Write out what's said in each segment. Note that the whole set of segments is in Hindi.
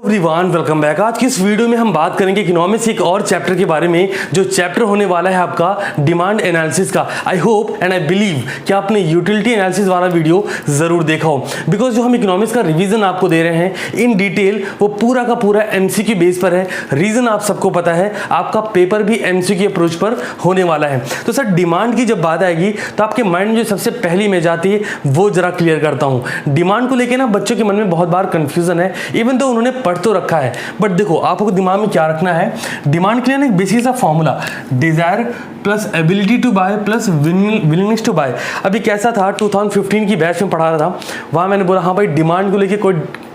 Everyone welcome back. आज की इस वीडियो में हम बात करेंगे इकोनॉमिक्स एक और चैप्टर के बारे में, जो चैप्टर होने वाला है आपका डिमांड एनालिसिस का। I hope and I believe कि आपने यूटिलिटी एनालिसिस वाला वीडियो जरूर देखा हो, बिकॉज जो हम इकोनॉमिक्स का रिवीजन आपको दे रहे हैं इन डिटेल, वो पूरा का पूरा एमसीक्यू बेस पर है। रीजन आप सबको पता है, आपका पेपर भी एमसीक्यू अप्रोच पर होने वाला है। तो सर डिमांड की जब बात आएगी तो आपके माइंड में जो सबसे पहली इमेज आती है वो जरा क्लियर करता हूं। डिमांड को लेकर ना बच्चों के मन में बहुत बार कंफ्यूजन है, इवन तो उन्होंने पढ़ तो रखा है, बट देखो आपको दिमाग में क्या रखना है। डिमांड के लिए ना एक बेसिक सा formula, desire plus ability to buy plus willingness to buy. अभी कैसा था, 2015 की बैच में पढ़ा रहा था, वहां मैंने बोला हाँ भाई डिमांड को लेके कोई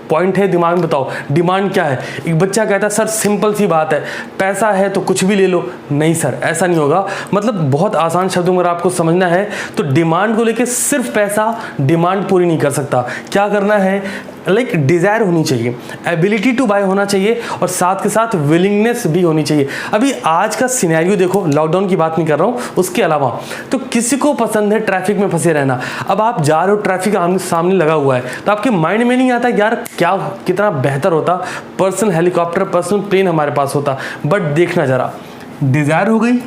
पॉइंट है दिमाग में, बताओ डिमांड क्या है। एक बच्चा कहता है सर सिंपल सी बात है, पैसा है तो कुछ भी ले लो। नहीं सर ऐसा नहीं होगा, मतलब बहुत आसान शब्दों में आपको समझना है तो डिमांड को लेके सिर्फ पैसा डिमांड पूरी नहीं कर सकता। क्या करना है, लाइक डिजायर होनी चाहिए, एबिलिटी टू बाय होना चाहिए और साथ के साथ विलिंगनेस भी होनी चाहिए। अभी आज का सिनेरियो देखो, लॉकडाउन की बात नहीं कर रहा हूँ, उसके अलावा तो किसी को पसंद है ट्रैफिक में फंसे रहना। अब आप जा रहे हो, ट्रैफिक आमने सामने लगा हुआ है, तो आपके माइंड में नहीं आता यार क्या कितना बेहतर होता पर्सनल हेलीकॉप्टर पर्सनल प्लेन हमारे पास होता। बट देखना जरा, डिजायर हो गई,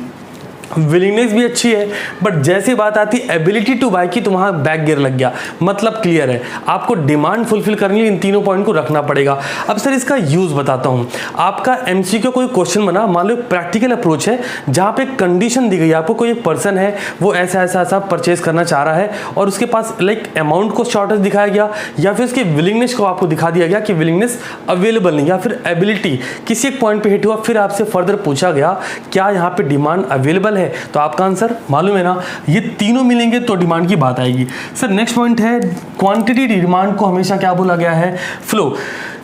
विलिंगनेस भी अच्छी है, बट जैसे बात आती है एबिलिटी टू बाय की तो वहां बैक गियर लग गया। मतलब क्लियर है, आपको डिमांड फुलफिल करने के लिए इन तीनों पॉइंट को रखना पड़ेगा। अब सर इसका यूज बताता हूं। आपका एमसीक्यू कोई क्वेश्चन बना, मान लो प्रैक्टिकल अप्रोच है जहां पे कंडीशन दी गई, आपको कोई एक पर्सन है वो ऐसा ऐसा ऐसा परचेज करना चाह रहा है और उसके पास लाइक अमाउंट को शॉर्टेज दिखाया गया, या फिर उसके विलिंगनेस को आपको दिखा दिया गया कि विलिंगनेस अवेलेबल नहीं, या फिर एबिलिटी किसी एक पॉइंट पे हिट हुआ, फिर आपसे फर्दर पूछा गया क्या यहाँ पे डिमांड अवेलेबल है, तो आपका आंसर मालूम है ना, ये तीनों मिलेंगे तो डिमांड की बात आएगी। सर नेक्स्ट पॉइंट है क्वांटिटी डिमांड को हमेशा क्या बोला गया है, फ्लो।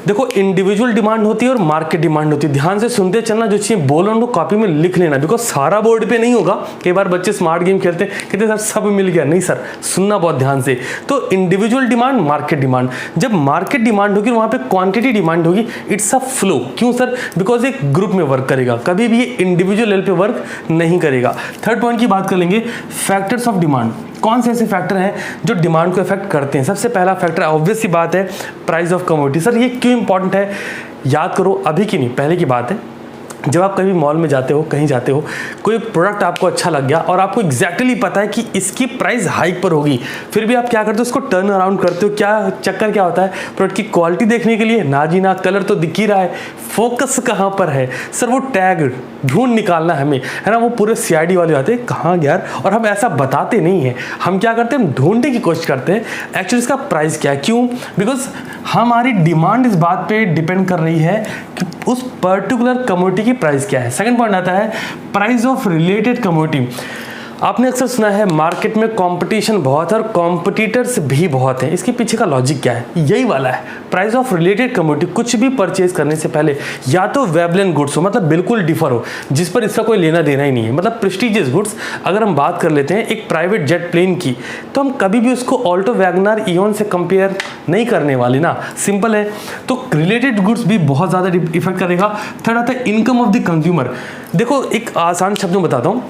देखो इंडिविजुअल डिमांड होती है और मार्केट डिमांड होती है, ध्यान से सुनते चलना, जो चीज़ें बोल रहा हूँ कॉपी में लिख लेना, बिकॉज सारा बोर्ड पे नहीं होगा। कई बार बच्चे स्मार्ट गेम खेलते हैं, कहते सर सब मिल गया, नहीं सर सुनना बहुत ध्यान से। तो इंडिविजुअल डिमांड मार्केट डिमांड, जब मार्केट डिमांड होगी वहाँ पे क्वांटिटी डिमांड होगी, इट्स अ फ्लो। क्यों सर, बिकॉज एक ग्रुप में वर्क करेगा, कभी भी ये इंडिविजुअल लेवल पे वर्क नहीं करेगा। थर्ड पॉइंट की बात कर लेंगे, फैक्टर्स ऑफ डिमांड। कौन से ऐसे फैक्टर हैं जो डिमांड को इफेक्ट करते हैं। सबसे पहला फैक्टर ऑब्वियस सी बात है प्राइस ऑफ कमोडिटी। सर ये क्यों इंपॉर्टेंट है, याद करो, अभी की नहीं पहले की बात है। जब आप कभी मॉल में जाते हो, कहीं जाते हो, कोई प्रोडक्ट आपको अच्छा लग गया और आपको एग्जैक्टली पता है कि इसकी प्राइस हाइक पर होगी, फिर भी आप क्या करते हो, उसको टर्न अराउंड करते हो। क्या चक्कर क्या होता है, प्रोडक्ट की क्वालिटी देखने के लिए, ना जी ना, कलर तो दिख ही रहा है, फोकस कहाँ पर है सर, वो टैग ढूंढ निकालना हमें, है ना। वो पूरे सीआईडी वाले आते हैं कहाँ यार, और हम ऐसा बताते नहीं हैं, हम क्या करते हैं, हम ढूंढने की कोशिश करते हैं एक्चुअली इसका प्राइस क्या है। क्यों, बिकॉज हमारी डिमांड इस बात पे डिपेंड कर रही है कि उस पर्टिकुलर कमोडिटी की प्राइस क्या है। सेकंड पॉइंट आता है प्राइस ऑफ रिलेटेड कमोडिटी। आपने अक्सर सुना है मार्केट में कंपटीशन बहुत है और कॉम्पिटिटर्स भी बहुत हैं। इसके पीछे का लॉजिक क्या है, यही वाला है, प्राइस ऑफ रिलेटेड कमोडिटी। कुछ भी परचेज करने से पहले या तो वेबलेन गुड्स हो, मतलब बिल्कुल डिफर हो, जिस पर इसका कोई लेना देना ही नहीं है, मतलब प्रेस्टिजियस गुड्स। अगर हम बात कर लेते हैं एक प्राइवेट जेट प्लेन की, तो हम कभी भी उसको ऑल्टो वैगनर इयन से कंपेयर नहीं करने वाले ना, सिंपल है। तो रिलेटेड गुड्स भी बहुत ज़्यादा इफेक्ट करेगा। थर्ड आता है इनकम ऑफ द कंज्यूमर। देखो एक आसान शब्द में बताता हूँ,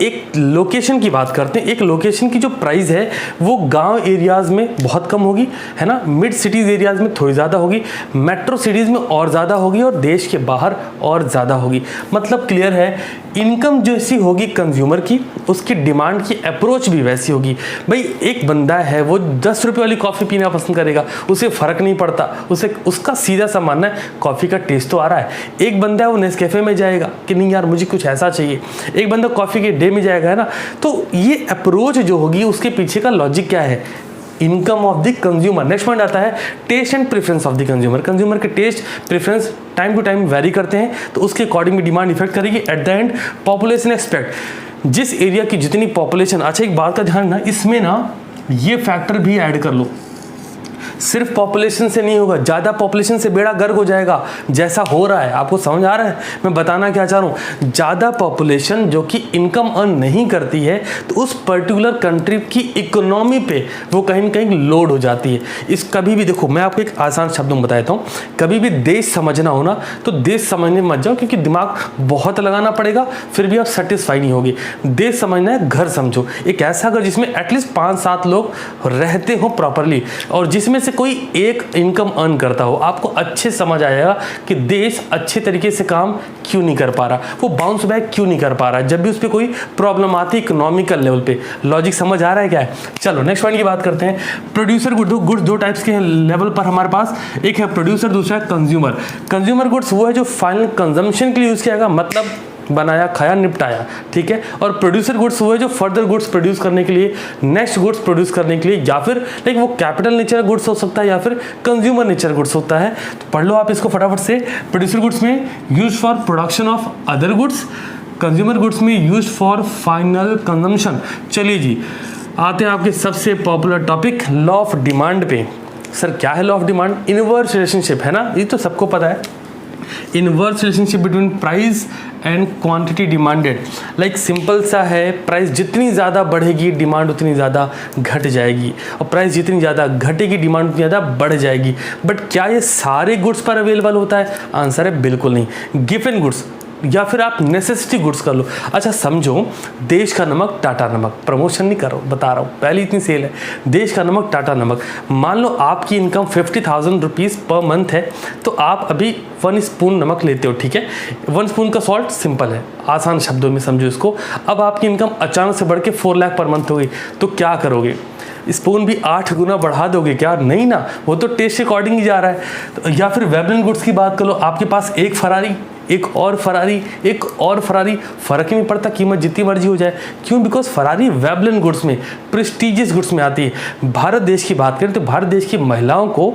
एक लोकेशन की बात करते हैं। एक लोकेशन की जो प्राइस है वो गांव एरियाज़ में बहुत कम होगी, है ना, मिड सिटीज़ एरियाज़ में थोड़ी ज़्यादा होगी, मेट्रो सिटीज़ में और ज़्यादा होगी, और देश के बाहर और ज़्यादा होगी। मतलब क्लियर है, इनकम जैसी होगी कंज्यूमर की, उसकी डिमांड की अप्रोच भी वैसी होगी। भाई एक बंदा है वो 10 रुपये वाली कॉफ़ी पीना पसंद करेगा, उसे फ़र्क नहीं पड़ता, उसे उसका सीधा सा मानना है कॉफ़ी का टेस्ट तो आ रहा है। एक बंदा है वो नेस्कैफे में जाएगा कि नहीं यार मुझे कुछ ऐसा चाहिए, एक बंदा कॉफ़ी के डे में जाएगा, है ना। तो ये अप्रोच जो होगी उसके पीछे का लॉजिक क्या है, income of the consumer. Next point आता है taste and preference of the consumer. Consumer के taste preference time to time vary करते हैं, तो उसके अकॉर्डिंग भी डिमांड इफेक्ट करेगी। At the end population expect, जिस एरिया की जितनी पॉपुलेशन। अच्छा एक बात का ध्यान ना, इसमें ना ये फैक्टर भी ऐड कर लो, सिर्फ पॉपुलेशन से नहीं होगा, ज़्यादा पॉपुलेशन से बेड़ा गर्क हो जाएगा, जैसा हो रहा है। आपको समझ आ रहा है मैं बताना क्या चाह रहा हूँ। ज़्यादा पॉपुलेशन जो कि इनकम अर्न नहीं करती है, तो उस पर्टिकुलर कंट्री की इकोनॉमी पे वो कहीं ना कहीं लोड हो जाती है। इस कभी भी देखो, मैं आपको एक आसान शब्द में बताता हूँ, कभी भी देश समझना हो ना तो देश समझने मत जाओ, क्योंकि दिमाग बहुत लगाना पड़ेगा, फिर भी आप सेटिस्फाई नहीं होगी। देश समझना है, घर समझो। एक ऐसा घर जिसमें एटलीस्ट 5-7 लोग रहते हो प्रॉपरली, और जिसमें से से कोई एक इनकम अर्न करता हो, आपको अच्छे समझ आएगा कि देश अच्छे तरीके से काम क्यों नहीं कर पा रहा, वो बाउंस बैक क्यों नहीं कर पा रहा जब भी उस पर कोई प्रॉब्लम आती है इकोनॉमिकल लेवल पे। लॉजिक समझ आ रहा है क्या है? चलो नेक्स्ट पॉइंट की बात करते हैं। प्रोड्यूसर गुड्स दो टाइप्स के लेवल पर हमारे पास, एक है प्रोड्यूसर, दूसरा है कंज्यूमर। कंज्यूमर गुड्स वो है जो फाइनल कंजम्पशन के लिए यूज किया जाएगा, मतलब बनाया, खाया, निपटाया, ठीक है। और प्रोड्यूसर गुड्स वो है जो फर्दर गुड्स प्रोड्यूस करने के लिए, नेक्स्ट गुड्स प्रोड्यूस करने के लिए, या फिर लाइक वो कैपिटल नेचर गुड्स हो सकता है या फिर कंज्यूमर नेचर गुड्स होता है। तो पढ़ लो आप इसको फटाफट से। प्रोड्यूसर गुड्स में use for production of other goods, consumer goods में यूज फॉर फाइनल कंजम्पशन। चलिए जी, आते हैं आपके सबसे popular topic law of demand पे। सर क्या है law of demand? Inverse relationship है ना, ये तो सबको पता है। Inverse relationship between price and quantity demanded. Like simple सा है, प्राइस जितनी ज़्यादा बढ़ेगी डिमांड उतनी ज़्यादा घट जाएगी, और प्राइस जितनी ज़्यादा घटेगी डिमांड उतनी ज़्यादा बढ़ जाएगी। बट क्या ये सारे गुड्स पर अवेलेबल होता है? आंसर है बिल्कुल नहीं। गिवन गुड्स या फिर आप नेसेसिटी गुड्स कर लो। अच्छा समझो, देश का नमक टाटा नमक, प्रमोशन नहीं कर रहा हूँ, बता रहा हूँ, पहली इतनी सेल है। देश का नमक टाटा नमक, मान लो आपकी इनकम 50,000 रुपीज़ पर मंथ है, तो आप अभी 1 स्पून नमक लेते हो, ठीक है। 1 स्पून का सॉल्ट, सिंपल है, आसान शब्दों में समझो इसको। अब आपकी इनकम अचानक से बढ़ के 4 लाख पर मंथ हो गई, तो क्या करोगे? स्पून भी 8 गुना बढ़ा दोगे क्या? नहीं ना, वो तो टेस्ट के अकॉर्डिंग ही जा रहा है। तो या फिर वेबलिन गुड्स की बात कर लो, आपके पास एक फरारी, एक और फरारी, एक और फरारी, फर्क ही नहीं पड़ता, कीमत जितनी मर्जी हो जाए। क्यों? बिकॉज फरारी वेबलिन गुड्स में, प्रेस्टीजियस गुड्स में आती है। भारत देश की बात करें तो भारत देश की महिलाओं को,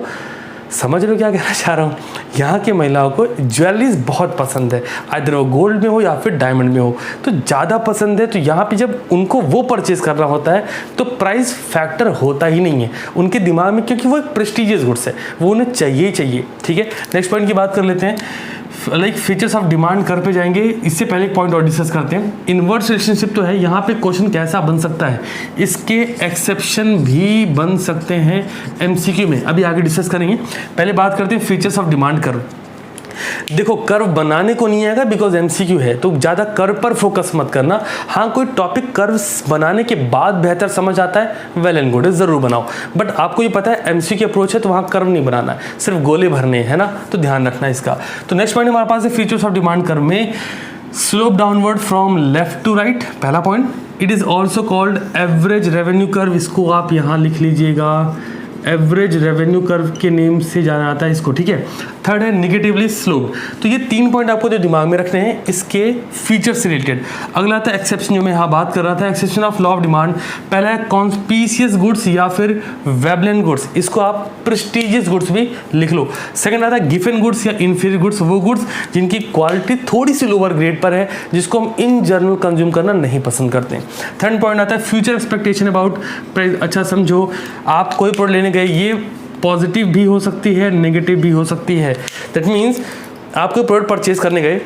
समझ लो क्या कहना चाह रहा हूँ, यहाँ की महिलाओं को ज्वेलरीज बहुत पसंद है, आइदर वो गोल्ड में हो या फिर डायमंड में हो, तो ज़्यादा पसंद है। तो यहाँ पे जब उनको वो परचेज करना होता है तो प्राइस फैक्टर होता ही नहीं है उनके दिमाग में, क्योंकि वो एक प्रेस्टीजियस गुड्स है, वो उन्हें चाहिए ही चाहिए, ठीक है। नेक्स्ट पॉइंट की बात कर लेते हैं, लाइक फीचर्स ऑफ डिमांड कर पे जाएंगे। इससे पहले एक पॉइंट और डिस्कस करते हैं। इनवर्स रिलेशनशिप तो है, यहाँ पे क्वेश्चन कैसा बन सकता है, इसके एक्सेप्शन भी बन सकते हैं एमसीक्यू में, अभी आगे डिस्कस करेंगे। पहले बात करते हैं फीचर्स ऑफ डिमांड कर्व। देखो कर्व बनाने को नहीं आएगा बिकॉज एमसीक्यू है, तो ज़्यादा कर्व पर फोकस मत करना। हाँ कोई टॉपिक कर्व्स बनाने के बाद बेहतर समझ आता है, वेल एंड गुड, ज़रूर बनाओ। बट आपको ये पता है एमसीक्यू अप्रोच है तो वहाँ कर्व नहीं बनाना है, सिर्फ गोले भरने हैं ना, तो ध्यान रखना इसका। तो नेक्स्ट पॉइंट हमारे पास है फीचर्स ऑफ डिमांड कर्व में slope downward from left to right, पहला point. It is also called average revenue curve, इसको आप यहाँ लिख लीजिएगा, एवरेज रेवेन्यू कर्व के नेम से जाना जाता है इसको, ठीक है। थर्ड है निगेटिवली स्लोप। तो ये 3 पॉइंट आपको जो दिमाग में रखने हैं इसके फीचर से रिलेटेड। अगला था एक्सेप्शन, जो मैं यहाँ बात कर रहा था, exception of law of demand. पहला है कॉन्स्पीशियस गुड्स या फिर वेबलिन गुड्स, इसको आप प्रेस्टीजियस गुड्स भी लिख लो। सेकंड आता है गिवन गुड्स या इन्फीरियर गुड्स, वो गुड्स जिनकी क्वालिटी थोड़ी सी लोअर ग्रेड पर है, जिसको हम इन जनरल कंज्यूम करना नहीं पसंद करते। थर्ड पॉइंट आता है फ्यूचर एक्सपेक्टेशन अबाउट प्राइस। अच्छा समझो, आप कोई प्रोडक्ट लेने गए, ये पॉजिटिव भी हो सकती है, नेगेटिव भी हो सकती है। दैट मीन्स आप कोई प्रोडक्ट परचेज करने गए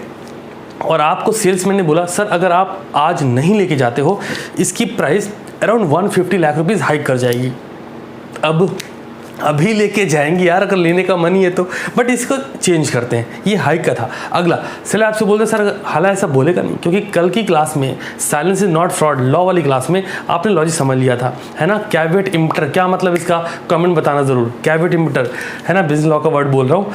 और आपको सेल्समैन ने बोला सर अगर आप आज नहीं लेके जाते हो इसकी price around 150 lakh rupees hike कर जाएगी। अब अभी लेके जाएंगे यार अगर लेने का मन ही है तो, बट इसको चेंज करते हैं, ये हाइक का था। अगला चले आपसे बोलते हैं सर हालांकि ऐसा बोलेगा नहीं, क्योंकि कल की क्लास में silence is not fraud law वाली क्लास में आपने लॉजिक समझ लिया था, है ना। कैवेट इमिटर क्या मतलब इसका, कमेंट बताना ज़रूर। कैवेट इमिटर है ना, बिजनेस लॉ का वर्ड बोल रहा हूँ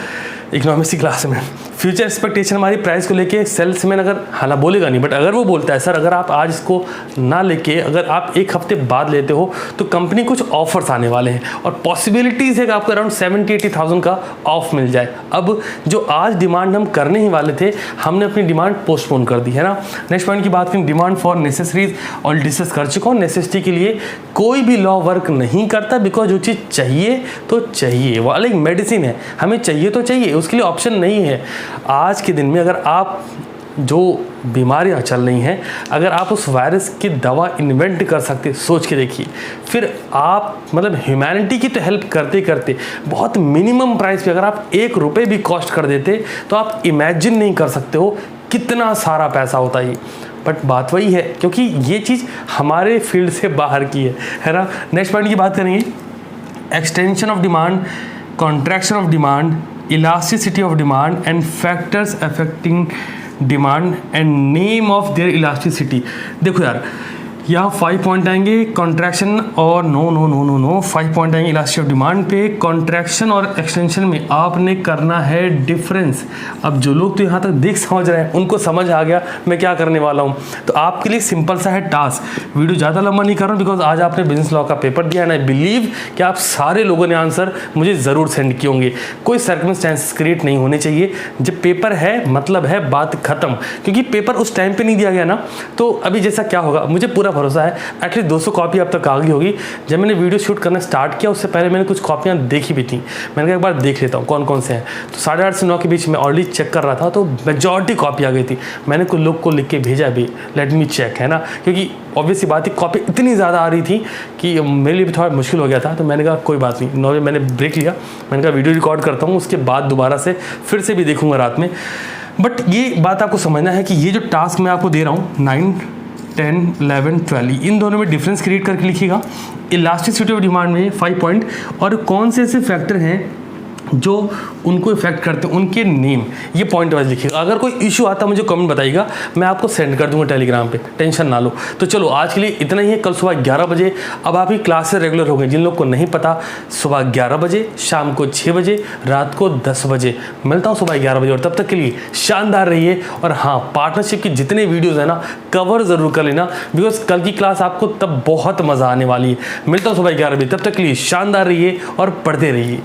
इकोनॉमिक्स की क्लास में। फ्यूचर एक्सपेक्टेशन हमारी प्राइस को लेके सेल्समैन अगर हालांकि बोलेगा नहीं, बट अगर वो बोलता है सर अगर आप आज इसको ना लेके अगर आप 1 हफ्ते बाद लेते हो तो कंपनी कुछ ऑफर्स आने वाले हैं और पॉसिबिलिटीज़ है कि आपको अराउंड 70-80,000 का ऑफ मिल जाए। अब जो आज डिमांड हम करने ही वाले थे हमने अपनी डिमांड पोस्टपोन कर दी, है ना। नेक्स्ट पॉइंट की बात करें, डिमांड फॉर नेसेसरीज, और डिस्कस कर चुका हूँ। नेसेसिटी के लिए कोई भी लॉ वर्क नहीं करता, बिकॉज जो चीज़ चाहिए तो चाहिए, वो अलग मेडिसिन है, हमें चाहिए तो चाहिए, उसके लिए ऑप्शन नहीं है। आज के दिन में अगर आप जो बीमारियां चल रही हैं, अगर आप उस वायरस की दवा इन्वेंट कर सकते, सोच के देखिए, फिर आप मतलब ह्यूमैनिटी की तो हेल्प करते करते बहुत मिनिमम प्राइस पे अगर आप 1 रुपये भी कॉस्ट कर देते तो आप इमेजिन नहीं कर सकते हो कितना सारा पैसा होता है। बट बात वही है क्योंकि ये चीज़ हमारे फील्ड से बाहर की है ना। नेक्स्ट पॉइंट की बात करेंगे, extension of demand, contraction of demand, elasticity of demand and factors affecting demand and name of their elasticity. देखो यार यहाँ 5 पॉइंट आएंगे कॉन्ट्रैक्शन और नो 5 पॉइंट आएंगे इलास्टिसिटी ऑफ डिमांड पे। कॉन्ट्रैक्शन और एक्सटेंशन में आपने करना है डिफरेंस। अब जो लोग तो यहाँ तक देख समझ रहे हैं उनको समझ आ गया मैं क्या करने वाला हूँ। तो आपके लिए सिंपल सा है टास्क। वीडियो ज़्यादा लंबा नहीं कर रहा हूँ बिकॉज आज आपने बिजनेस लॉ का पेपर दिया एंड आई बिलीव कि आप सारे लोगों ने आंसर मुझे ज़रूर सेंड किए होंगे। कोई सर्कमस्टेंसेस क्रिएट नहीं होने चाहिए। जब पेपर है मतलब है बात खत्म, क्योंकि पेपर उस टाइम पे नहीं दिया गया ना। तो अभी जैसा क्या होगा मुझे पूरा भरोसा है, एटलीस्ट 200 कॉपी अब तक आ गई होगी। जब मैंने वीडियो शूट करना स्टार्ट किया उससे पहले मैंने कुछ कॉपियाँ देखी भी थी। मैंने कहा एक बार देख लेता हूँ कौन कौन से हैं। तो 8:30 से 9 के बीच में ऑलरेडी चेक कर रहा था तो मेजॉरिटी कॉपी आ गई थी। मैंने कुछ लोग को लिख के भेजा भी, लेट मी चेक, है ना, क्योंकि ऑब्वियसली बात है कॉपी इतनी ज़्यादा आ रही थी कि मेरे लिए भी थोड़ा मुश्किल हो गया था। तो मैंने कहा कोई बात नहीं, 9 बजे मैंने ब्रेक लिया। मैंने कहा वीडियो रिकॉर्ड करता हूँ, उसके बाद दोबारा से फिर से भी देखूँगा रात में। बट ये बात आपको समझना है कि ये जो टास्क मैं आपको दे रहा हूँ 9, 10, 11, 12 इन दोनों में डिफरेंस क्रिएट करके लिखिएगा। इलास्टिसिटी ऑफ डिमांड में 5 पॉइंट और कौन से ऐसे फैक्टर हैं जो उनको इफेक्ट करते हैं, उनके नेम, ये पॉइंट वाइज लिखिएगा। अगर कोई इशू आता मुझे कमेंट बताइएगा, मैं आपको सेंड कर दूंगा टेलीग्राम पे, टेंशन ना लो। तो चलो आज के लिए इतना ही है। कल सुबह 11 बजे अब आपकी क्लासेस रेगुलर हो गई। जिन लोग को नहीं पता, सुबह 11 बजे, शाम को 6 बजे, रात को 10 बजे मिलता हूँ सुबह 11 बजे। और तब तक के लिए शानदार रहिए। और हाँ, पार्टनरशिप की जितने वीडियोज़ हैं ना कवर ज़रूर कर लेना, बिकॉज कल की क्लास आपको तब बहुत मज़ा आने वाली है। मिलता हूँ सुबह 11 बजे, तब तक के लिए शानदार रहिए और पढ़ते रहिए।